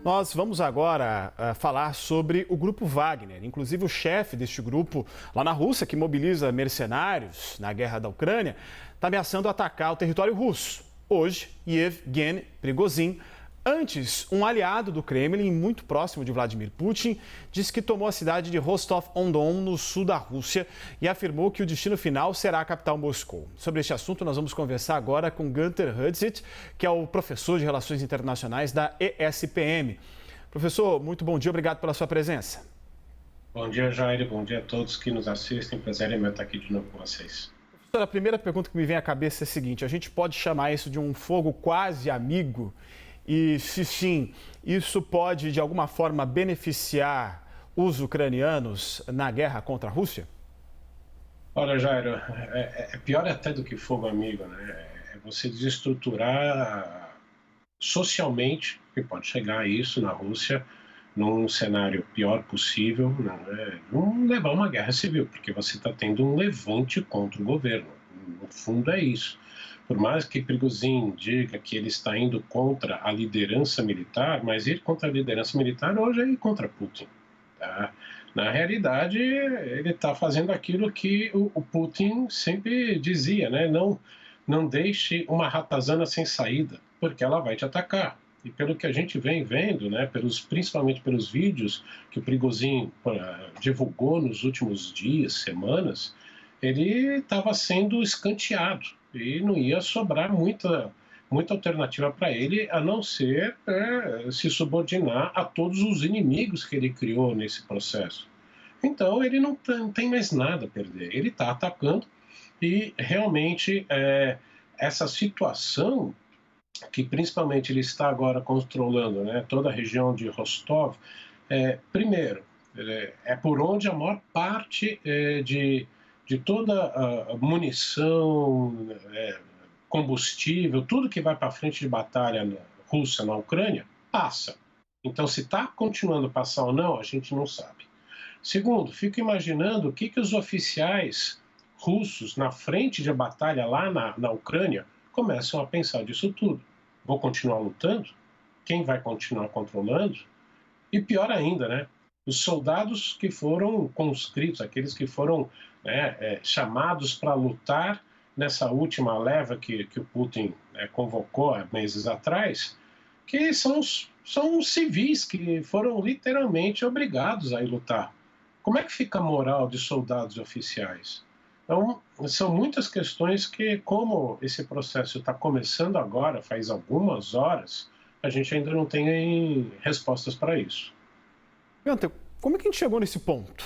Nós vamos agora falar sobre o Grupo Wagner. Inclusive, o chefe deste grupo lá na Rússia, que mobiliza mercenários na guerra da Ucrânia, está ameaçando atacar o território russo. Hoje, Yevgeny Prigozhin, antes um aliado do Kremlin, muito próximo de Vladimir Putin, disse que tomou a cidade de Rostov-on-Don, no sul da Rússia, e afirmou que o destino final será a capital Moscou. Sobre este assunto, nós vamos conversar agora com Gunter Hudzit, que é o professor de Relações Internacionais da ESPM. Professor, muito bom dia, obrigado pela sua presença. Bom dia, Jair, bom dia a todos que nos assistem. Prazer em estar aqui de novo com vocês. Professor, a primeira pergunta que me vem à cabeça é a seguinte: a gente pode chamar isso de um fogo quase amigo? E, se sim, isso pode, de alguma forma, beneficiar os ucranianos na guerra contra a Rússia? Olha, Jairo, é pior até do que fogo amigo, né? É você desestruturar socialmente, que pode chegar a isso na Rússia, num cenário pior possível, não levar uma guerra civil, porque você está tendo um levante contra o governo. No fundo é isso. Por mais que Prigozhin diga que ele está indo contra a liderança militar, mas ir contra a liderança militar hoje é ir contra Putin. Tá? Na realidade, ele está fazendo aquilo que o Putin sempre dizia, né? Não deixe uma ratazana sem saída, porque ela vai te atacar. E pelo que a gente vem vendo, né, principalmente pelos vídeos que o Prigozhin divulgou nos últimos dias, semanas, ele estava sendo escanteado e não ia sobrar muita alternativa para ele, a não ser se subordinar a todos os inimigos que ele criou nesse processo. Então ele não tem mais nada a perder, ele está atacando e realmente essa situação que principalmente ele está agora controlando, né, toda a região de Rostov, primeiro, é por onde a maior parte de toda a munição, combustível, tudo que vai para frente de batalha russa na Ucrânia, passa. Então, se está continuando a passar ou não, a gente não sabe. Segundo, fico imaginando o que os oficiais russos na frente de batalha lá na Ucrânia começam a pensar disso tudo. Vou continuar lutando? Quem vai continuar controlando? E pior ainda, né? Os soldados que foram conscritos, aqueles que foram chamados para lutar nessa última leva que o Putin convocou há meses atrás, que são civis que foram literalmente obrigados a ir lutar. Como é que fica a moral de soldados e oficiais? Então, são muitas questões que, como esse processo está começando agora, faz algumas horas, a gente ainda não tem respostas para isso. Gunter, como é que a gente chegou nesse ponto?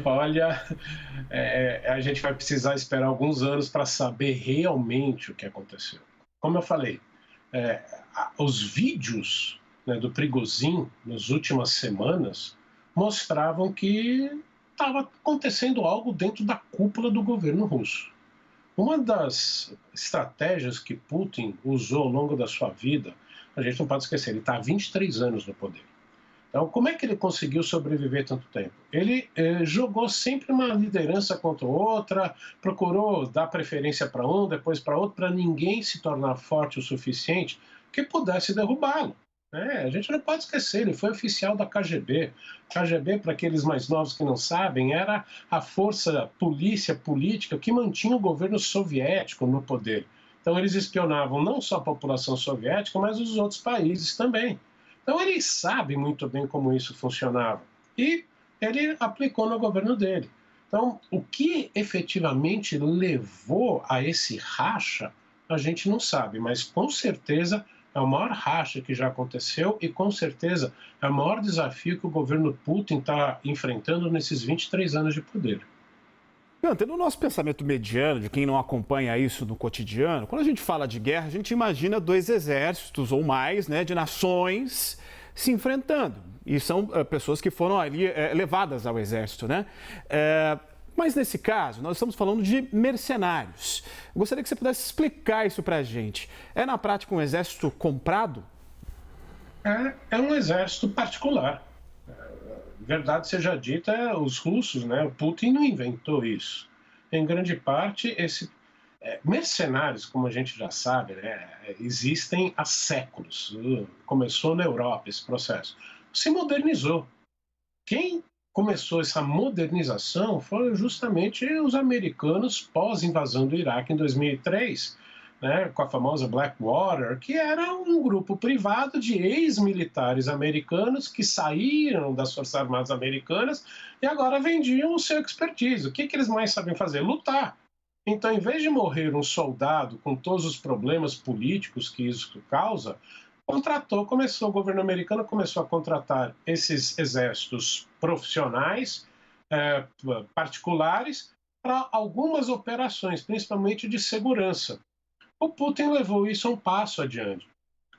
Olha, a gente vai precisar esperar alguns anos para saber realmente o que aconteceu. Como eu falei, os vídeos do Prigozhin nas últimas semanas mostravam que estava acontecendo algo dentro da cúpula do governo russo. Uma das estratégias que Putin usou ao longo da sua vida, a gente não pode esquecer, ele está há 23 anos no poder. Então, como é que ele conseguiu sobreviver tanto tempo? Ele jogou sempre uma liderança contra outra, procurou dar preferência para um, depois para outro, para ninguém se tornar forte o suficiente que pudesse derrubá-lo. A gente não pode esquecer, ele foi oficial da KGB. KGB, para aqueles mais novos que não sabem, era a força polícia política que mantinha o governo soviético no poder. Então, eles espionavam não só a população soviética, mas os outros países também. Então, ele sabe muito bem como isso funcionava e ele aplicou no governo dele. Então, o que efetivamente levou a esse racha, a gente não sabe, mas com certeza é o maior racha que já aconteceu e com certeza é o maior desafio que o governo Putin está enfrentando nesses 23 anos de poder. Gunter, no nosso pensamento mediano, de quem não acompanha isso no cotidiano, quando a gente fala de guerra, a gente imagina dois exércitos ou mais, né, de nações se enfrentando. E são pessoas que foram ali levadas ao exército, né? Mas nesse caso, nós estamos falando de mercenários. Eu gostaria que você pudesse explicar isso para a gente. É na prática um exército comprado? É um exército particular. Verdade seja dita, os russos, né? O Putin não inventou isso. Em grande parte, Mercenários, como a gente já sabe, né, existem há séculos. Começou na Europa esse processo. Se modernizou. Quem começou essa modernização foram justamente os americanos pós-invasão do Iraque em 2003, né, com a famosa Blackwater, que era um grupo privado de ex-militares americanos que saíram das Forças Armadas Americanas e agora vendiam o seu expertise. O que eles mais sabem fazer? Lutar. Então, em vez de morrer um soldado com todos os problemas políticos que isso causa, o governo americano começou a contratar esses exércitos profissionais, particulares, para algumas operações, principalmente de segurança. O Putin levou isso a um passo adiante.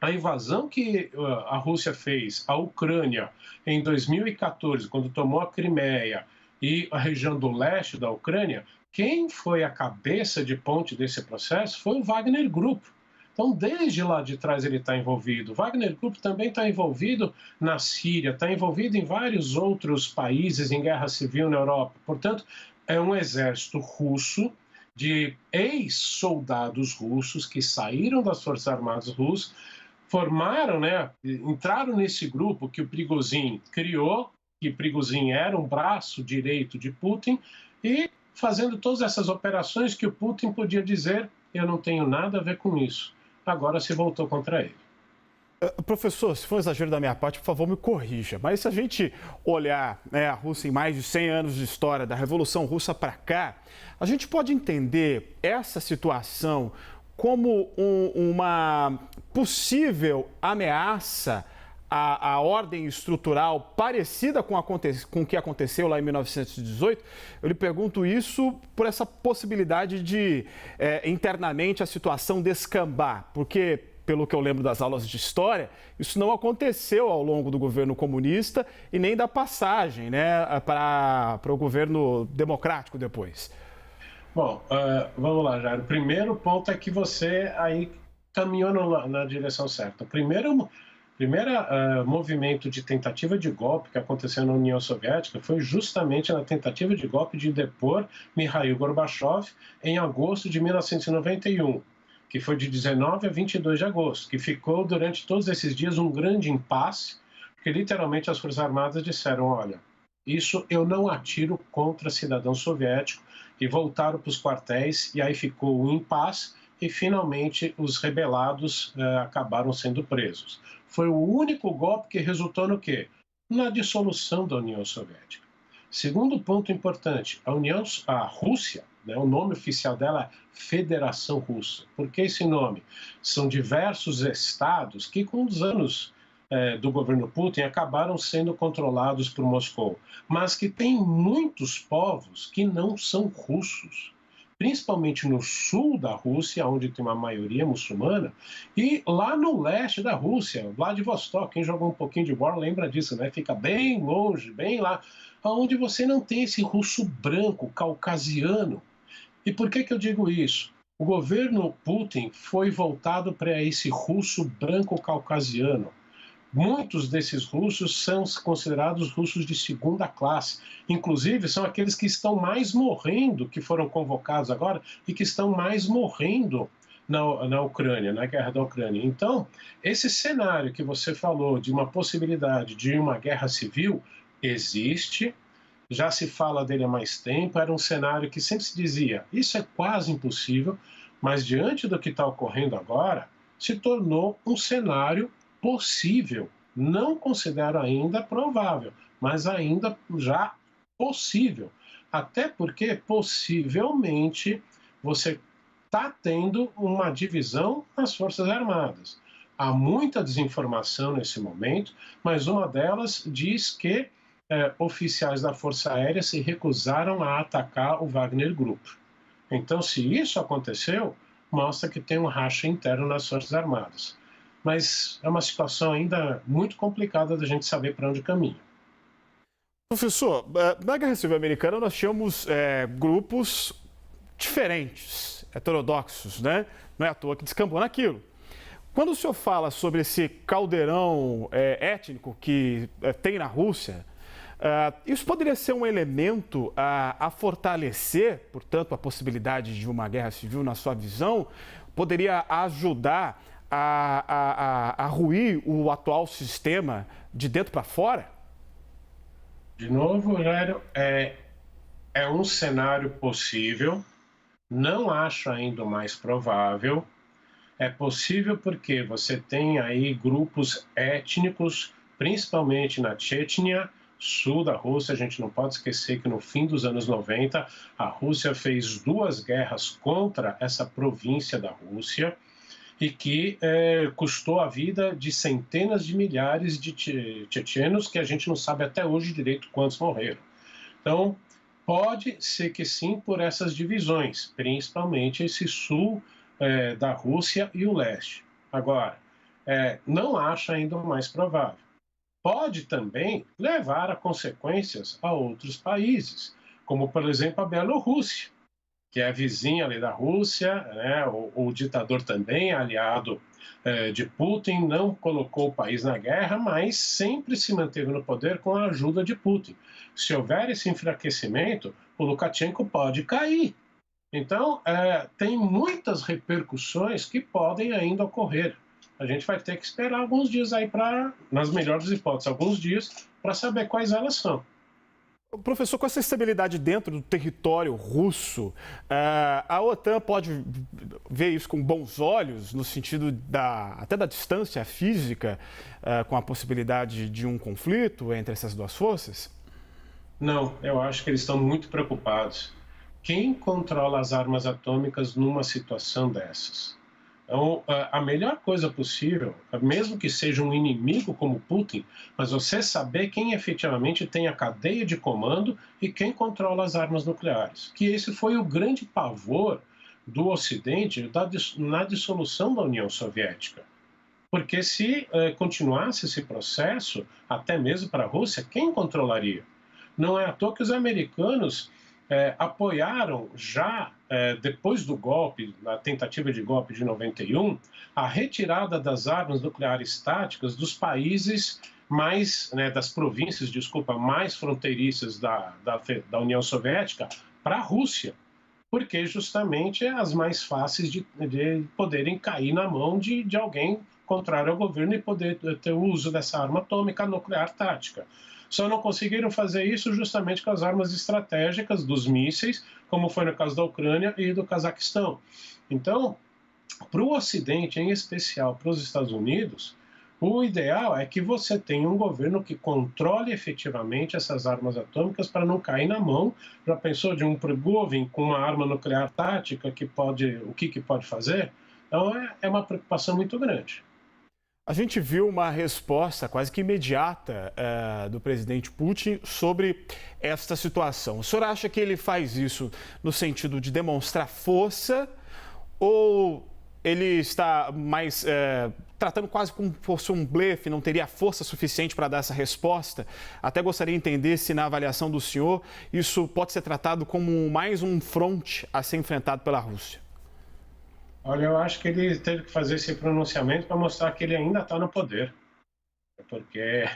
A invasão que a Rússia fez à Ucrânia em 2014, quando tomou a Crimeia e a região do leste da Ucrânia, quem foi a cabeça de ponte desse processo foi o Wagner Group. Então, desde lá de trás ele está envolvido. O Wagner Group também está envolvido na Síria, está envolvido em vários outros países em guerra civil na Europa. Portanto, é um exército russo de ex-soldados russos que saíram das Forças Armadas russas, formaram, né, entraram nesse grupo que o Prigozhin criou, que Prigozhin era um braço direito de Putin, e fazendo todas essas operações que o Putin podia dizer: eu não tenho nada a ver com isso. Agora se voltou contra ele. Professor, se for um exagero da minha parte, por favor, me corrija. Mas se a gente olhar, né, a Rússia em mais de 100 anos de história, da Revolução Russa para cá, a gente pode entender essa situação como uma possível ameaça à ordem estrutural parecida com o que aconteceu lá em 1918? Eu lhe pergunto isso por essa possibilidade de, internamente, a situação descambar, porque, pelo que eu lembro das aulas de história, isso não aconteceu ao longo do governo comunista e nem da passagem, né, para o governo democrático depois. Bom, vamos lá, Jair. O primeiro ponto é que você aí caminhou na direção certa. O primeiro movimento de tentativa de golpe que aconteceu na União Soviética foi justamente na tentativa de golpe de depor Mikhail Gorbachev em agosto de 1991, que foi de 19 a 22 de agosto, que ficou durante todos esses dias um grande impasse, porque literalmente as Forças Armadas disseram: olha, isso eu não atiro contra cidadão soviético, e voltaram para os quartéis, e aí ficou um impasse, e finalmente os rebelados acabaram sendo presos. Foi o único golpe que resultou no quê? Na dissolução da União Soviética. Segundo ponto importante, a Rússia, né, o nome oficial dela é Federação Russa. Por que esse nome? São diversos estados que, com os anos do governo Putin, acabaram sendo controlados por Moscou, mas que tem muitos povos que não são russos, principalmente no sul da Rússia, onde tem uma maioria muçulmana, e lá no leste da Rússia, Vladivostok, quem jogou um pouquinho de bola lembra disso, né? Fica bem longe, bem lá, onde você não tem esse russo branco, caucasiano. E por que eu digo isso? O governo Putin foi voltado para esse russo branco caucasiano. Muitos desses russos são considerados russos de segunda classe. Inclusive, são aqueles que estão mais morrendo, que foram convocados agora, e que estão mais morrendo na Ucrânia, na guerra da Ucrânia. Então, esse cenário que você falou de uma possibilidade de uma guerra civil existe, já se fala dele há mais tempo, era um cenário que sempre se dizia: isso é quase impossível, mas diante do que está ocorrendo agora, se tornou um cenário possível. Não considero ainda provável, mas ainda já possível. Até porque, possivelmente, você está tendo uma divisão nas Forças Armadas. Há muita desinformação nesse momento, mas uma delas diz que oficiais da Força Aérea se recusaram a atacar o Wagner Group. Então, se isso aconteceu, mostra que tem um racha interno nas Forças Armadas. Mas é uma situação ainda muito complicada da gente saber para onde caminha. Professor, na Guerra Civil Americana nós tínhamos grupos diferentes, heterodoxos, né? Não é à toa que descambou naquilo. Quando o senhor fala sobre esse caldeirão étnico que tem na Rússia, Isso poderia ser um elemento a fortalecer, portanto, a possibilidade de uma guerra civil, na sua visão? Poderia ajudar a ruir o atual sistema de dentro para fora? De novo, Rogério, é um cenário possível, não acho ainda o mais provável. É possível porque você tem aí grupos étnicos, principalmente na Chechnya, sul da Rússia. A gente não pode esquecer que no fim dos anos 90, a Rússia fez 2 guerras contra essa província da Rússia e que custou a vida de centenas de milhares de chechenos que a gente não sabe até hoje direito quantos morreram. Então, pode ser que sim por essas divisões, principalmente esse sul da Rússia e o leste. Agora, não acho ainda o mais provável. Pode também levar a consequências a outros países, como, por exemplo, a Bielorrússia, que é vizinha ali da Rússia, né? O ditador também, aliado de Putin, não colocou o país na guerra, mas sempre se manteve no poder com a ajuda de Putin. Se houver esse enfraquecimento, o Lukashenko pode cair. Então, tem muitas repercussões que podem ainda ocorrer. A gente vai ter que esperar alguns dias aí nas melhores hipóteses, alguns dias, para saber quais elas são. Professor, com essa estabilidade dentro do território russo, a OTAN pode ver isso com bons olhos, no sentido até da distância física, com a possibilidade de um conflito entre essas duas forças? Não, eu acho que eles estão muito preocupados. Quem controla as armas atômicas numa situação dessas? Então, a melhor coisa possível, mesmo que seja um inimigo como Putin, mas você saber quem efetivamente tem a cadeia de comando e quem controla as armas nucleares. Que esse foi o grande pavor do Ocidente na dissolução da União Soviética. Porque se continuasse esse processo, até mesmo para a Rússia, quem controlaria? Não é à toa que os americanos apoiaram já, depois do golpe, na tentativa de golpe de 91, a retirada das armas nucleares táticas dos países das províncias, mais fronteiriças da União Soviética para a Rússia, porque justamente é as mais fáceis de poderem cair na mão de alguém contrário ao governo e poder ter o uso dessa arma atômica nuclear tática. Só não conseguiram fazer isso justamente com as armas estratégicas dos mísseis, como foi no caso da Ucrânia e do Cazaquistão. Então, para o Ocidente, em especial para os Estados Unidos, o ideal é que você tenha um governo que controle efetivamente essas armas atômicas para não cair na mão. Já pensou de um Prigozhin com uma arma nuclear tática o que pode fazer? Então, é uma preocupação muito grande. A gente viu uma resposta quase que imediata do presidente Putin sobre esta situação. O senhor acha que ele faz isso no sentido de demonstrar força ou ele está mais tratando quase como se fosse um blefe, não teria força suficiente para dar essa resposta? Até gostaria de entender se, na avaliação do senhor, isso pode ser tratado como mais um fronte a ser enfrentado pela Rússia. Olha, eu acho que ele teve que fazer esse pronunciamento para mostrar que ele ainda está no poder. Porque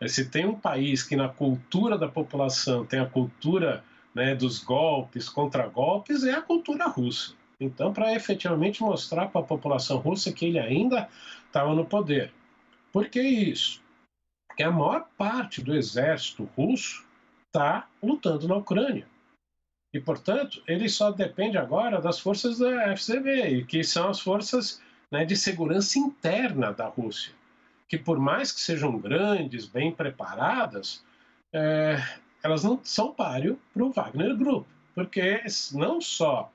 se tem um país que na cultura da população tem a cultura, né, dos golpes, contra-golpes, é a cultura russa. Então, para efetivamente mostrar para a população russa que ele ainda estava no poder. Por que isso? Porque a maior parte do exército russo está lutando na Ucrânia. E, portanto, ele só depende agora das forças da FSB, que são as forças, né, de segurança interna da Rússia, que por mais que sejam grandes, bem preparadas, elas não são páreo para o Wagner Group, porque não só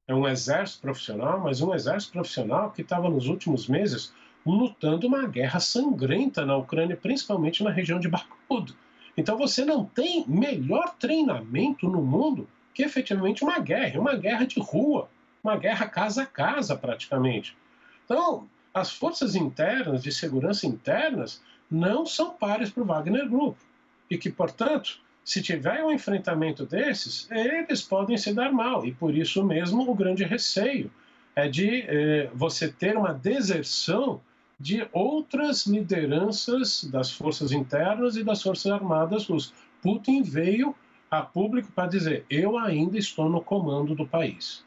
é um exército profissional, mas um exército profissional que estava nos últimos meses lutando uma guerra sangrenta na Ucrânia, principalmente na região de Bakhmut. Então você não tem melhor treinamento no mundo que efetivamente uma guerra de rua, uma guerra casa a casa praticamente. Então, as forças internas, de segurança internas, não são pares para o Wagner Group. E que, portanto, se tiver um enfrentamento desses, eles podem se dar mal. E por isso mesmo o grande receio é de você ter uma deserção de outras lideranças das forças internas e das forças armadas russas. Putin veio a público para dizer: eu ainda estou no comando do país.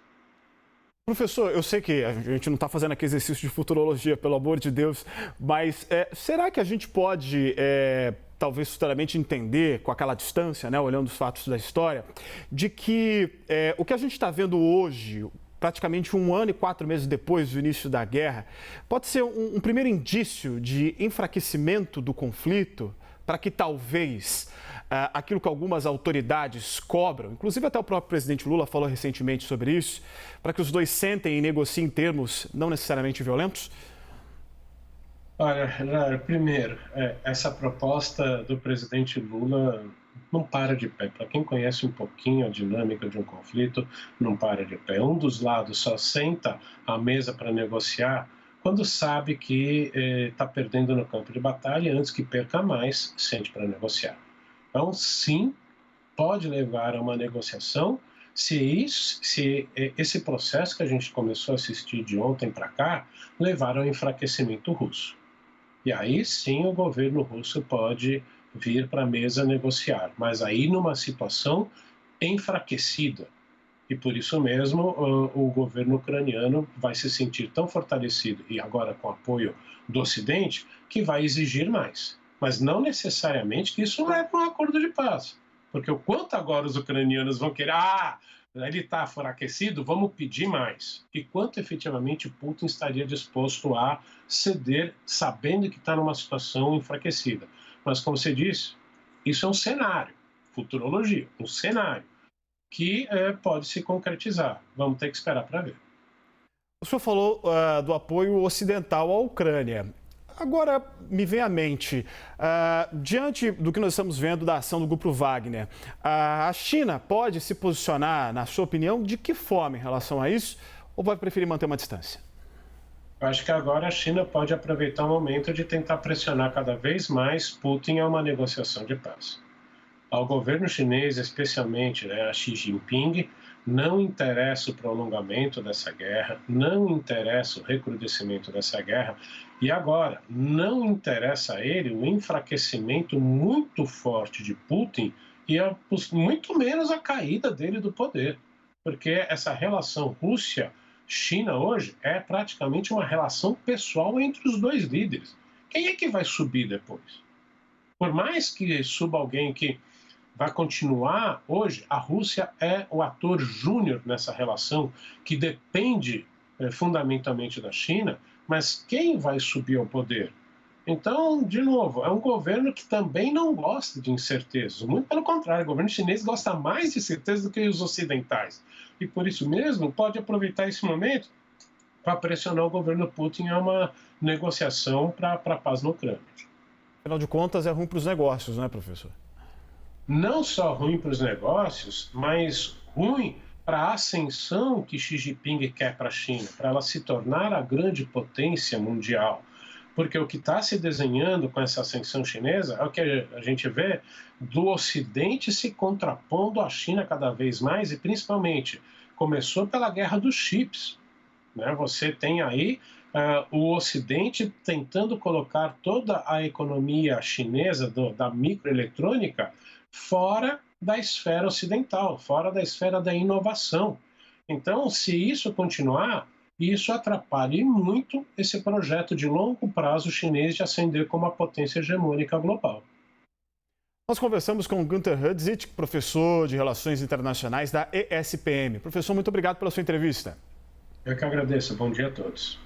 Professor, eu sei que a gente não está fazendo aqui exercício de futurologia, pelo amor de Deus, mas será que a gente pode, talvez futuramente, entender, com aquela distância, né, olhando os fatos da história, de que o que a gente está vendo hoje, praticamente 1 ano e 4 meses depois do início da guerra, pode ser um primeiro indício de enfraquecimento do conflito, para que talvez aquilo que algumas autoridades cobram, inclusive até o próprio presidente Lula falou recentemente sobre isso, para que os dois sentem e negociem em termos não necessariamente violentos? Olha, primeiro, essa proposta do presidente Lula não para de pé. Para quem conhece um pouquinho a dinâmica de um conflito, não para de pé. Um dos lados só senta à mesa para negociar quando sabe que está perdendo no campo de batalha, antes que perca mais, sente para negociar. Então, sim, pode levar a uma negociação se esse processo que a gente começou a assistir de ontem para cá levar ao enfraquecimento russo. E aí sim o governo russo pode vir para a mesa negociar, mas aí numa situação enfraquecida. E por isso mesmo o governo ucraniano vai se sentir tão fortalecido, e agora com apoio do Ocidente, que vai exigir mais. Mas não necessariamente que isso leve a um acordo de paz. Porque o quanto agora os ucranianos vão querer, ele está enfraquecido, vamos pedir mais. E quanto efetivamente Putin estaria disposto a ceder, sabendo que está numa situação enfraquecida. Mas como você disse, isso é um cenário, futurologia, um cenário que pode se concretizar. Vamos ter que esperar para ver. O senhor falou do apoio ocidental à Ucrânia. Agora, me vem à mente, diante do que nós estamos vendo da ação do Grupo Wagner, a China pode se posicionar, na sua opinião, de que forma em relação a isso, ou vai preferir manter uma distância? Eu acho que agora a China pode aproveitar o momento de tentar pressionar cada vez mais Putin a uma negociação de paz. Ao governo chinês, especialmente a Xi Jinping, não interessa o prolongamento dessa guerra, não interessa o recrudescimento dessa guerra, e agora não interessa a ele o enfraquecimento muito forte de Putin e muito menos a caída dele do poder, porque essa relação Rússia-China hoje é praticamente uma relação pessoal entre os dois líderes. Quem é que vai subir depois? Por mais que suba alguém que vai continuar, hoje a Rússia é o ator júnior nessa relação, que depende fundamentalmente da China, mas quem vai subir ao poder? Então, de novo, é um governo que também não gosta de incertezas, muito pelo contrário, o governo chinês gosta mais de certezas do que os ocidentais, e por isso mesmo pode aproveitar esse momento para pressionar o governo Putin a uma negociação para a paz na Ucrânia. Afinal de contas, é ruim para os negócios, não é, professor? Não só ruim para os negócios, mas ruim para a ascensão que Xi Jinping quer para a China, para ela se tornar a grande potência mundial. Porque o que está se desenhando com essa ascensão chinesa é o que a gente vê do Ocidente se contrapondo à China cada vez mais, e principalmente começou pela guerra dos chips. Você tem aí o Ocidente tentando colocar toda a economia chinesa da microeletrônica fora da esfera ocidental, fora da esfera da inovação. Então, se isso continuar, isso atrapalha muito esse projeto de longo prazo chinês de ascender como a potência hegemônica global. Nós conversamos com Günter Hödzich, professor de Relações Internacionais da ESPM. Professor, muito obrigado pela sua entrevista. Eu que agradeço. Bom dia a todos.